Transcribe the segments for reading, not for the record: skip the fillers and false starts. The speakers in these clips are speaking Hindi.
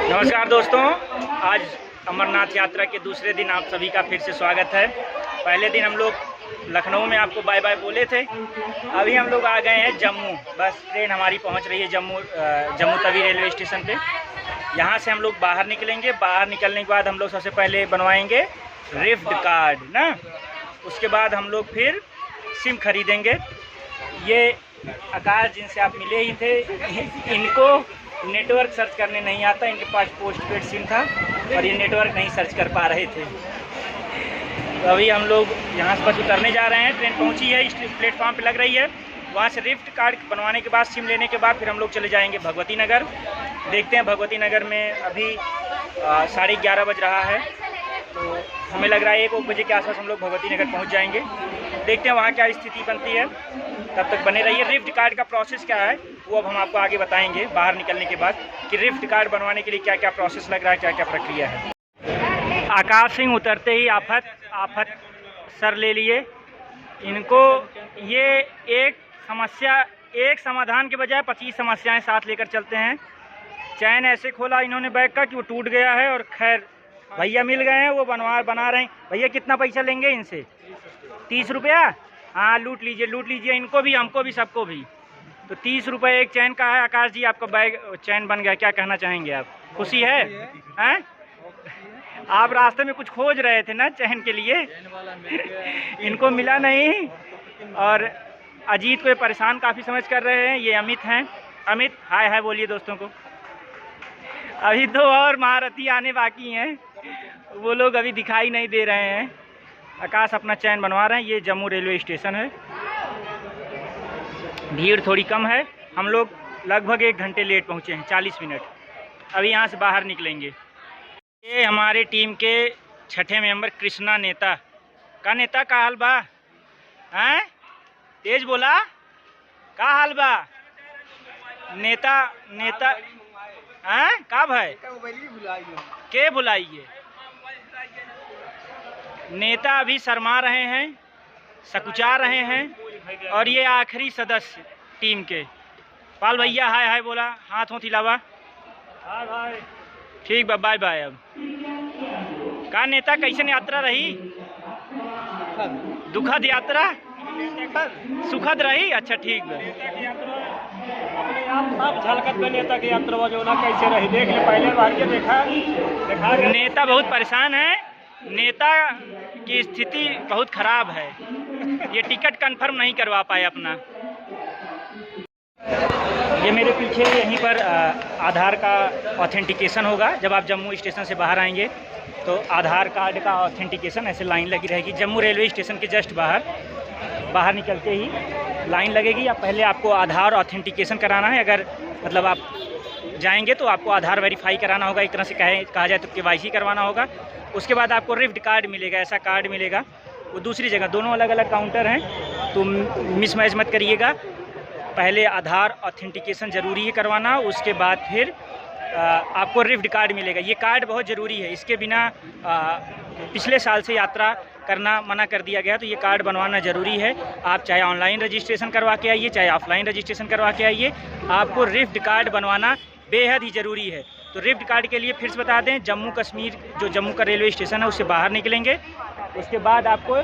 नमस्कार दोस्तों, आज अमरनाथ यात्रा के दूसरे दिन आप सभी का फिर से स्वागत है। पहले दिन हम लोग लखनऊ में आपको बाय बाय बोले थे। अभी हम लोग आ गए हैं जम्मू। बस ट्रेन हमारी पहुंच रही है जम्मू तवी रेलवे स्टेशन पे। यहाँ से हम लोग बाहर निकलेंगे। बाहर निकलने के बाद हम लोग सबसे पहले बनवाएंगे रिफ्ट कार्ड ना। उसके बाद हम लोग फिर सिम खरीदेंगे। ये आकाश जिनसे आप मिले ही थे, इनको नेटवर्क सर्च करने नहीं आता। इनके पास पोस्टपेड सिम था और ये नेटवर्क नहीं सर्च कर पा रहे थे। तो अभी हम लोग यहाँ से बस उतरने जा रहे हैं। ट्रेन पहुँची है, इस प्लेटफॉर्म पे लग रही है। वहाँ से रिफ्ट कार्ड बनवाने के बाद, सिम लेने के बाद फिर हम लोग चले जाएंगे भगवती नगर। देखते हैं भगवती नगर में अभी 11:30 बज रहा है, तो हमें लग रहा है 1 बजे के आसपास हम लोग भगवती नगर पहुँच जाएंगे। देखते हैं वहाँ क्या स्थिति बनती है। तब तक बने रहिए। रिफ्ट कार्ड का प्रोसेस क्या है वो अब हम आपको आगे बताएंगे बाहर निकलने के बाद, कि रिफ्ट कार्ड बनवाने के लिए क्या क्या प्रोसेस लग रहा है, क्या क्या प्रक्रिया है। आकाश सिंह उतरते ही आफत सर ले लिए। इनको ये एक समाधान के बजाय 25 समस्याएं साथ लेकर चलते हैं। चैन ऐसे खोला इन्होंने बैग का कि वो टूट गया है। और खैर भैया मिल गए हैं, वो बना रहे हैं। भैया कितना पैसा लेंगे इनसे? 30 रुपया। हाँ, लूट लीजिए इनको भी, हमको भी, सबको भी। तो 30 रुपये एक चैन का है। आकाश जी, आपका बैग चैन बन गया, क्या कहना चाहेंगे आप? खुशी है? हैं? आप रास्ते में कुछ खोज रहे थे ना चैन के लिए, इनको मिला नहीं। और अजीत को ये परेशान काफ़ी समझ कर रहे हैं। ये अमित हैं। अमित हाय हाय बोलिए दोस्तों को। अभी 2 और महारथी आने बाकी हैं, वो लोग अभी दिखाई नहीं दे रहे हैं। आकाश अपना चैन बनवा रहे हैं। ये जम्मू रेलवे स्टेशन है। भीड़ थोड़ी कम है। हम लोग लगभग 1 घंटे लेट पहुँचे हैं, 40 मिनट। अभी यहाँ से बाहर निकलेंगे। ये हमारे टीम के 6ठे मेंबर कृष्णा नेता का हाल बा? हैं? तेज बोला, का हाल बा? नेता हैं? का भाई के बुलाइए? नेता अभी शर्मा रहे हैं, सकुचा रहे हैं। और ये आखिरी सदस्य टीम के पाल भैया हाय हाय बोला, हाथ हों हिलावा। हाय भाई, ठीक बा, बाय बाय। अब का नेता, कैसन यात्रा रही? दुखद यात्रा, सुखद रही। अच्छा ठीक बा। अपने आप सब झलकत में नेता की यात्रा जो ना कैसे रही, देख ले। पहले बार के देखा नेता बहुत परेशान है। नेता की स्थिति बहुत खराब है। ये टिकट कंफर्म नहीं करवा पाए अपना। ये मेरे पीछे यहीं पर आधार का ऑथेंटिकेशन होगा। जब आप जम्मू स्टेशन से बाहर आएंगे तो आधार कार्ड का ऑथेंटिकेशन ऐसे लाइन लगी रहेगी। जम्मू रेलवे स्टेशन के जस्ट बाहर निकलते ही लाइन लगेगी। पहले आपको आधार ऑथेंटिकेशन कराना है। अगर मतलब आप जाएंगे तो आपको आधार वेरीफाई कराना होगा। एक तरह से कहा जाए तो KYC करवाना होगा। उसके बाद आपको रिफ्ट कार्ड मिलेगा। ऐसा कार्ड मिलेगा, वो दूसरी जगह, दोनों अलग अलग काउंटर हैं, तो मिसमैच मत करिएगा। पहले आधार ऑथेंटिकेशन ज़रूरी है करवाना। उसके बाद फिर आपको रिफ्ट कार्ड मिलेगा। ये कार्ड बहुत ज़रूरी है। इसके बिना पिछले साल से यात्रा करना मना कर दिया गया, तो ये कार्ड बनवाना ज़रूरी है। आप चाहे ऑनलाइन रजिस्ट्रेशन करवा के आइए, चाहे ऑफलाइन रजिस्ट्रेशन करवा के आइए, आपको रिफ्ट कार्ड बनवाना बेहद ही ज़रूरी है। तो रिफ्ट कार्ड के लिए फिर से बता दें, जम्मू कश्मीर जो जम्मू का रेलवे स्टेशन है उससे बाहर निकलेंगे। उसके बाद आपको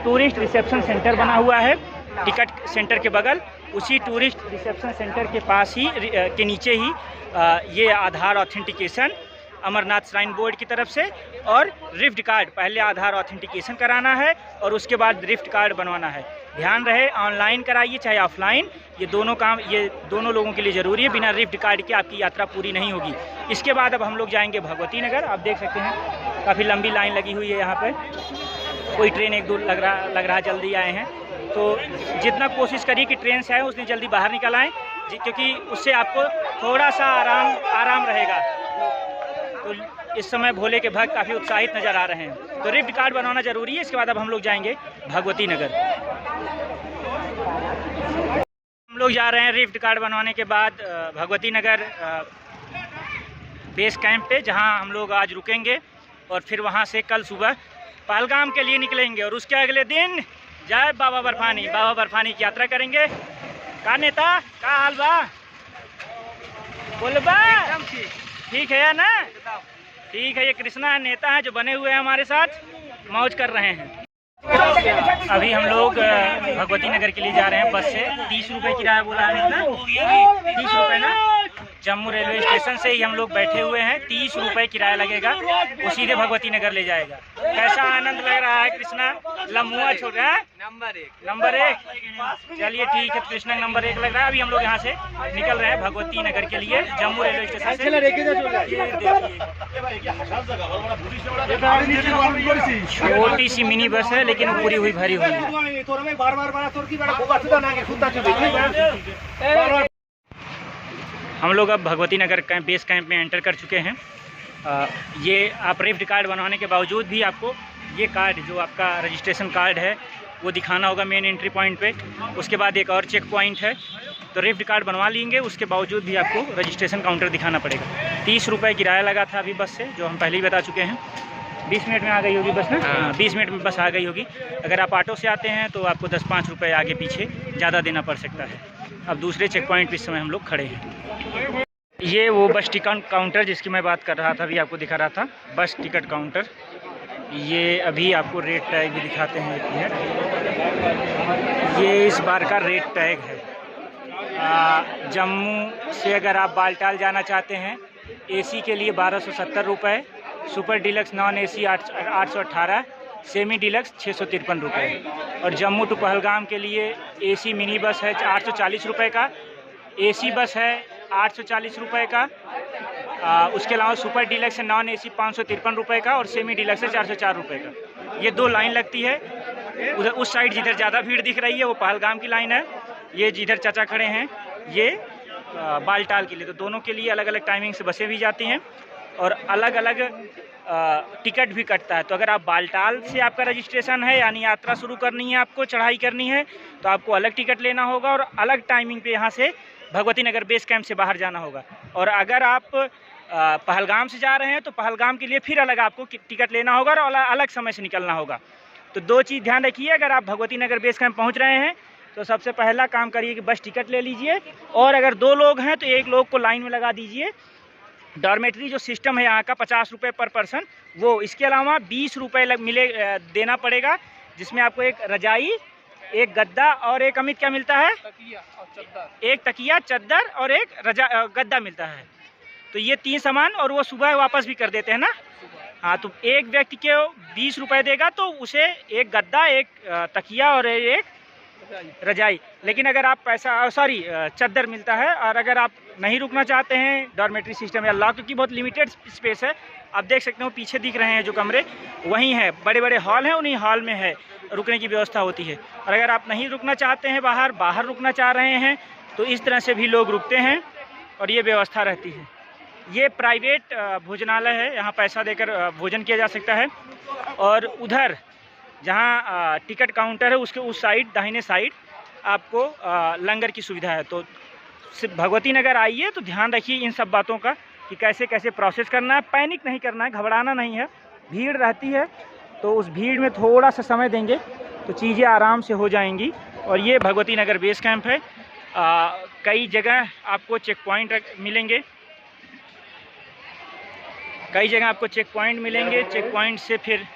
टूरिस्ट रिसेप्शन सेंटर बना हुआ है टिकट सेंटर के बगल। उसी टूरिस्ट रिसेप्शन सेंटर के पास ही के नीचे ही ये आधार ऑथेंटिकेशन अमरनाथ श्राइन बोर्ड की तरफ से और रिफ्ट कार्ड, पहले आधार ऑथेंटिकेशन कराना है और उसके बाद रिफ्ट कार्ड बनवाना है। ध्यान रहे, ऑनलाइन कराइए चाहे ऑफलाइन, ये दोनों काम ये दोनों लोगों के लिए ज़रूरी है। बिना रिफ्ट कार्ड के आपकी यात्रा पूरी नहीं होगी। इसके बाद अब हम लोग जाएंगे भगवती नगर। आप देख सकते हैं काफ़ी लंबी लाइन लगी हुई है यहाँ पे। कोई ट्रेन 1-2 लग रहा जल्दी आए हैं, तो जितना कोशिश करिए कि ट्रेन से आए उतनी जल्दी बाहर निकल आएँ, क्योंकि उससे आपको थोड़ा सा आराम रहेगा। तो इस समय भोले के भक्त काफ़ी उत्साहित नज़र आ रहे हैं। तो रिफ्ट कार्ड बनवाना ज़रूरी है। इसके बाद अब हम लोग जाएंगे भगवती नगर। हम लोग जा रहे हैं रिफ्ट कार्ड बनवाने के बाद भगवती नगर बेस कैंप पे, जहां हम लोग आज रुकेंगे और फिर वहां से कल सुबह पहलगाम के लिए निकलेंगे। और उसके अगले दिन जय बाबा बर्फानी की यात्रा करेंगे। का नेता का हाल बा? बोल बा? ठीक है या ना? ठीक है, ये कृष्णा नेता है जो बने हुए हैं हमारे साथ, मौज कर रहे हैं। अभी हम लोग भगवती नगर के लिए जा रहे हैं बस से। 30 रुपये किराया बोला है ना, 30 रुपये ना। जम्मू रेलवे स्टेशन से ही हम लोग बैठे हुए हैं, 30 रुपये किराया लगेगा, वो सीधे भगवती नगर ले जाएगा। कैसा आनंद लग रहा है कृष्णा? लम्हुआ छोड़ रहा है, नंबर 1। चलिए ठीक है, कृष्णा नंबर 1 लग रहा है। अभी हम लोग यहाँ से निकल रहे हैं भगवती नगर के लिए जम्मू रेलवे स्टेशन से। छोटी सी मिनी बस है लेकिन पूरी हुई भरी हुई है। हम लोग अब भगवती नगर बेस कैंप में एंटर कर चुके हैं। ये आप रेफ्ट कार्ड बनवाने के बावजूद भी आपको ये कार्ड जो आपका रजिस्ट्रेशन कार्ड है वो दिखाना होगा मेन एंट्री पॉइंट पे। उसके बाद एक और चेक पॉइंट है, तो रेफ्ट कार्ड बनवा लेंगे, उसके बावजूद भी आपको रजिस्ट्रेशन काउंटर दिखाना पड़ेगा। 30 रुपये किराया लगा था अभी बस से, जो हम पहले ही बता चुके हैं। 20 मिनट में आ गई होगी बस ना? 20 मिनट में बस आ गई होगी। अगर आप ऑटो से आते हैं तो आपको 10-5 रुपये आगे पीछे ज़्यादा देना पड़ सकता है। अब दूसरे चेक पॉइंट पर इस समय हम लोग खड़े हैं। ये वो बस टिकट काउंटर जिसकी मैं बात कर रहा था, अभी आपको दिखा रहा था, बस टिकट काउंटर। ये अभी आपको रेट टैग भी दिखाते हैं, एक मिनट। ये इस बार का रेट टैग है। जम्मू से अगर आप बालटाल जाना चाहते हैं, एसी के लिए 1270 रुपये, super deluxe non AC 818, semi deluxe 653 रुपये। और जम्मू टू पहलगाम के लिए एसी मिनी बस है 840 रुपये का, एसी बस है 840 रुपये का, उसके अलावा सुपर डिलक्स है नॉन एसी 553 रुपये का, और सेमी डिलक्स है 404 रुपये का। ये 2 लाइन लगती है। उधर उस साइड जिधर ज़्यादा भीड़ दिख रही है वो पहलगाम की लाइन है, ये जिधर चाचा खड़े हैं ये बालटाल के लिए। तो दोनों के लिए अलग अलग टाइमिंग से बसें भी जाती हैं और अलग अलग टिकट भी कटता है। तो अगर आप बालटाल से आपका रजिस्ट्रेशन है, यानी यात्रा शुरू करनी है, आपको चढ़ाई करनी है, तो आपको अलग टिकट लेना होगा और अलग टाइमिंग पे यहाँ से भगवती नगर बेस कैंप से बाहर जाना होगा। और अगर आप पहलगाम से जा रहे हैं तो पहलगाम के लिए फिर अलग आपको टिकट लेना होगा और अलग समय से निकलना होगा। तो 2 चीज़ ध्यान रखिए। अगर आप भगवती नगर बेस कैंप पहुँच रहे हैं तो सबसे पहला काम करिए कि बस टिकट ले लीजिए, और अगर 2 लोग हैं तो 1 लोग को लाइन में लगा दीजिए। डॉर्मेटरी जो सिस्टम है यहाँ का 50 रुपये पर पर्सन, वो इसके अलावा 20 रुपये देना पड़ेगा, जिसमें आपको एक रजाई, एक गद्दा और एक अमित क्या मिलता है? एक तकिया, चद्दर और एक गद्दा मिलता है। तो ये 3 सामान, और वो सुबह वापस भी कर देते हैं ना। हाँ, तो एक व्यक्ति के 20 रुपये देगा तो उसे एक गद्दा, एक तकिया और एक रजाई। लेकिन अगर आप चद्दर मिलता है। और अगर आप नहीं रुकना चाहते हैं, डॉर्मेटरी सिस्टम या लॉक, क्योंकि बहुत लिमिटेड स्पेस है, आप देख सकते हो पीछे दिख रहे हैं जो कमरे, वहीं है, बड़े बड़े हॉल हैं, उन्हीं हॉल में है रुकने की व्यवस्था होती है। और अगर आप नहीं रुकना चाहते हैं, बाहर रुकना चाह रहे हैं, तो इस तरह से भी लोग रुकते हैं और ये व्यवस्था रहती है। ये प्राइवेट भोजनालय है, यहाँ पैसा देकर भोजन किया जा सकता है। और उधर जहाँ टिकट काउंटर है उसके उस साइड, दाहिने साइड, आपको लंगर की सुविधा है। तो सिर्फ भगवती नगर आइए तो ध्यान रखिए इन सब बातों का कि कैसे कैसे प्रोसेस करना है। पैनिक नहीं करना है, घबराना नहीं है। भीड़ रहती है तो उस भीड़ में थोड़ा सा समय देंगे तो चीज़ें आराम से हो जाएंगी। और ये भगवती नगर बेस कैंप है। कई जगह आपको चेक पॉइंट मिलेंगे, चेक पॉइंट से फिर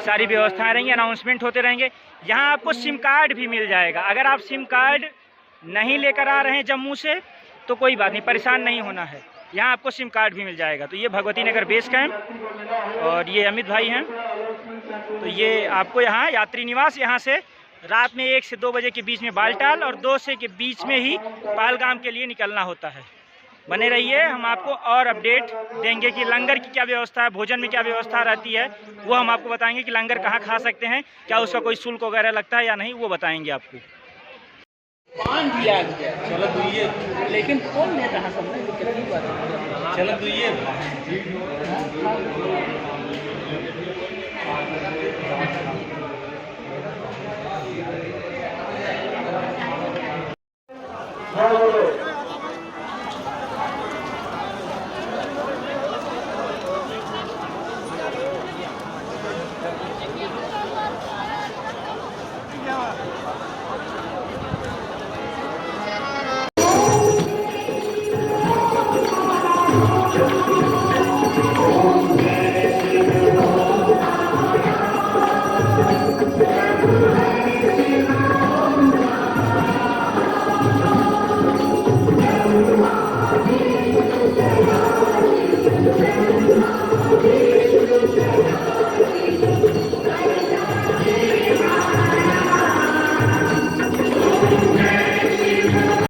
सारी व्यवस्थाएं रहेंगी, अनाउंसमेंट होते रहेंगे। यहाँ आपको सिम कार्ड भी मिल जाएगा। अगर आप सिम कार्ड नहीं लेकर आ रहे हैं जम्मू से तो कोई बात नहीं, परेशान नहीं होना है, यहाँ आपको सिम कार्ड भी मिल जाएगा। तो ये भगवती नगर बेस कैंप और ये अमित भाई हैं। तो ये आपको यहाँ यात्री निवास, यहाँ से रात में 1 से 2 बजे के बीच में बालटाल और 2 से के बीच में ही पहलगाम के लिए निकलना होता है। बने रहिए, हम आपको और अपडेट देंगे कि लंगर की क्या व्यवस्था है, भोजन में क्या व्यवस्था रहती है, वो हम आपको बताएंगे कि लंगर कहाँ खा सकते हैं, क्या उसका कोई शुल्क वगैरह लगता है या नहीं, वो बताएंगे आपको। पान दिया गया, चलो दुइये, लेकिन कौन नेता है सब नहीं, कितनी बात, चलो दुइये।